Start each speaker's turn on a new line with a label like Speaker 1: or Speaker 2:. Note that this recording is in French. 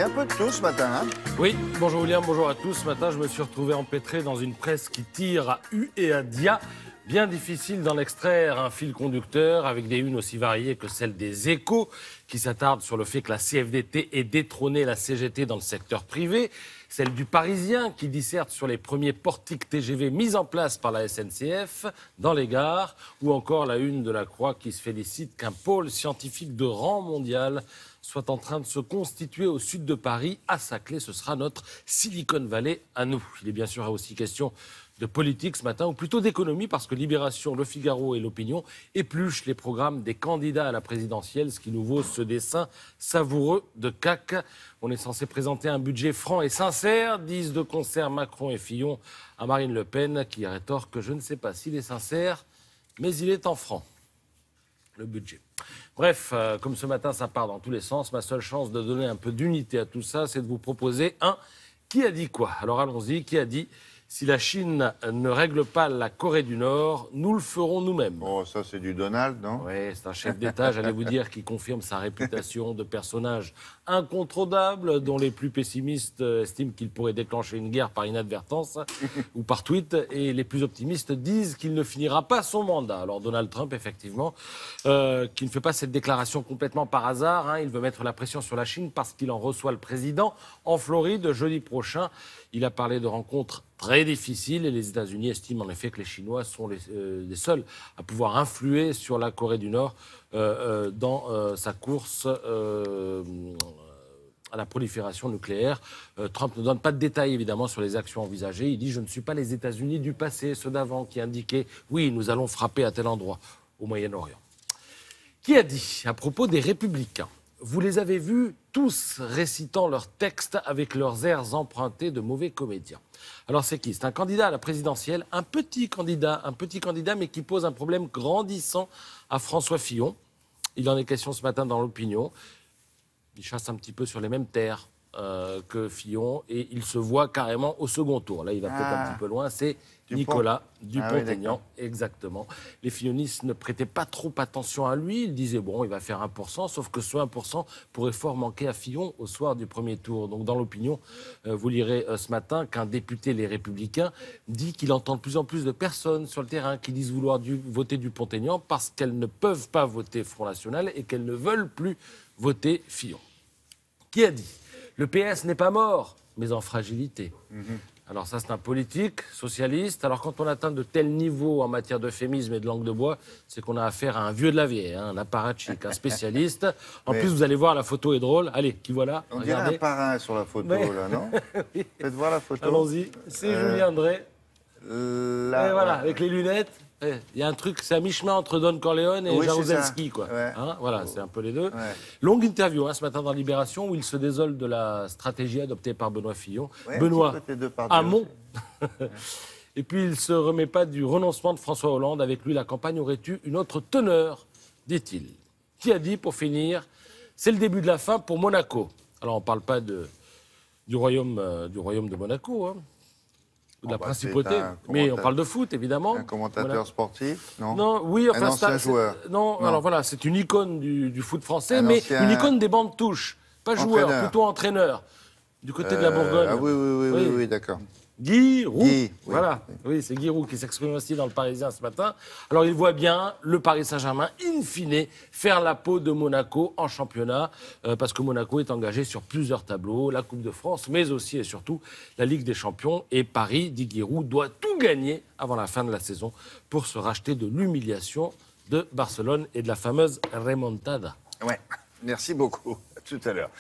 Speaker 1: un peu de tout ce matin, hein?
Speaker 2: Oui, bonjour William, bonjour à tous. Ce matin, je me suis retrouvé empêtré dans une presse qui tire à U et à dia. Bien difficile d'en extraire un fil conducteur avec des unes aussi variées que celle des Échos, qui s'attardent sur le fait que la CFDT ait détrôné la CGT dans le secteur privé, celle du Parisien, qui disserte sur les premiers portiques TGV mis en place par la SNCF dans les gares, ou encore la une de la Croix qui se félicite qu'un pôle scientifique de rang mondial soit en train de se constituer au sud de Paris. À sa clé, ce sera notre Silicon Valley à nous. Il est bien sûr aussi question de politique ce matin, ou plutôt d'économie, parce que Libération, Le Figaro et L'Opinion épluchent les programmes des candidats à la présidentielle, ce qui nous vaut ce dessin savoureux de CAC. On est censé présenter un budget franc et sincère, disent de concert Macron et Fillon à Marine Le Pen, qui rétorque que je ne sais pas s'il est sincère, mais il est en franc, le budget. Bref, comme ce matin, ça part dans tous les sens, ma seule chance de donner un peu d'unité à tout ça, c'est de vous proposer un « Qui a dit quoi ?» Alors allons-y, qui a dit « Si la Chine ne règle pas la Corée du Nord, nous le ferons nous-mêmes ».
Speaker 1: Oh, ça, c'est du Donald, non?
Speaker 2: Oui, c'est un chef d'État, j'allais vous dire, qui confirme sa réputation de personnage incontrôlable, dont les plus pessimistes estiment qu'il pourrait déclencher une guerre par inadvertance ou par tweet, et les plus optimistes disent qu'il ne finira pas son mandat. Alors Donald Trump, effectivement, qui ne fait pas cette déclaration complètement par hasard, hein, il veut mettre la pression sur la Chine parce qu'il en reçoit le président en Floride jeudi prochain. Il a parlé de rencontres très difficiles et les États-Unis estiment en effet que les Chinois sont les seuls à pouvoir influer sur la Corée du Nord dans sa course à la prolifération nucléaire. Trump ne donne pas de détails évidemment sur les actions envisagées. Il dit « Je ne suis pas les États-Unis du passé, ceux d'avant qui indiquaient « Oui, nous allons frapper à tel endroit au Moyen-Orient ». Qui a dit à propos des Républicains ? Vous les avez vus tous récitant leurs textes avec leurs airs empruntés de mauvais comédiens. Alors c'est qui ? C'est un candidat à la présidentielle, un petit candidat mais qui pose un problème grandissant à François Fillon. Il en est question ce matin dans l'Opinion. Il chasse un petit peu sur les mêmes terres que Fillon et il se voit carrément au second tour. Là, il va peut-être un petit peu loin, c'est Nicolas Dupont-Aignan, exactement. Les fillonistes ne prêtaient pas trop attention à lui. Ils disaient, bon, il va faire 1%, sauf que ce 1% pourrait fort manquer à Fillon au soir du premier tour. Donc, dans l'Opinion, vous lirez ce matin qu'un député Les Républicains dit qu'il entend de plus en plus de personnes sur le terrain qui disent vouloir voter Dupont-Aignan parce qu'elles ne peuvent pas voter Front National et qu'elles ne veulent plus voter Fillon. Qui a dit ? Le PS n'est pas mort, mais en fragilité. Alors ça, c'est un politique socialiste. Alors quand on atteint de tels niveaux en matière d'euphémisme et de langue de bois, c'est qu'on a affaire à un vieux de la vieille, hein, un apparatchik, un spécialiste. En plus, vous allez voir, la photo est drôle. Allez, qui voilà ?
Speaker 1: On dirait un parrain sur la photo, là, non?
Speaker 2: Oui.
Speaker 1: Faites voir la photo.
Speaker 2: Allons-y. C'est Julien Drey.
Speaker 1: Là,
Speaker 2: Et voilà, avec les lunettes. Il y a un truc, c'est à mi-chemin entre Don Corleone et Jaruzelski, quoi.
Speaker 1: Ouais.
Speaker 2: Hein, voilà, c'est un peu les deux.
Speaker 1: Ouais.
Speaker 2: Longue interview ce matin dans Libération où il se désole de la stratégie adoptée par Benoît Fillon.
Speaker 1: Ouais,
Speaker 2: Benoît Hamon.
Speaker 1: Ouais.
Speaker 2: Et puis il ne se remet pas du renoncement de François Hollande. Avec lui, la campagne aurait eu une autre teneur, dit-il. Qui a dit, pour finir, c'est le début de la fin pour Monaco. Alors on ne parle pas du royaume de Monaco, hein. De la principauté, mais on parle de foot, évidemment.
Speaker 1: Un commentateur sportif, non?
Speaker 2: Non, oui, enfin,
Speaker 1: un ancien joueur.
Speaker 2: Non, alors voilà, c'est une icône du foot français,
Speaker 1: Un
Speaker 2: mais
Speaker 1: ancien...
Speaker 2: une icône des bandes touches. Pas joueur, plutôt entraîneur. Du côté de la Bourgogne.
Speaker 1: Ah oui, d'accord.
Speaker 2: Guy Roux.
Speaker 1: Guy,
Speaker 2: voilà, oui, c'est Guy Roux qui s'exprime aussi dans le Parisien ce matin. Alors il voit bien le Paris Saint-Germain, in fine, faire la peau de Monaco en championnat, parce que Monaco est engagé sur plusieurs tableaux, la Coupe de France, mais aussi et surtout la Ligue des Champions. Et Paris, dit Guy Roux, doit tout gagner avant la fin de la saison pour se racheter de l'humiliation de Barcelone et de la fameuse remontada.
Speaker 1: Ouais, merci beaucoup. À tout à l'heure.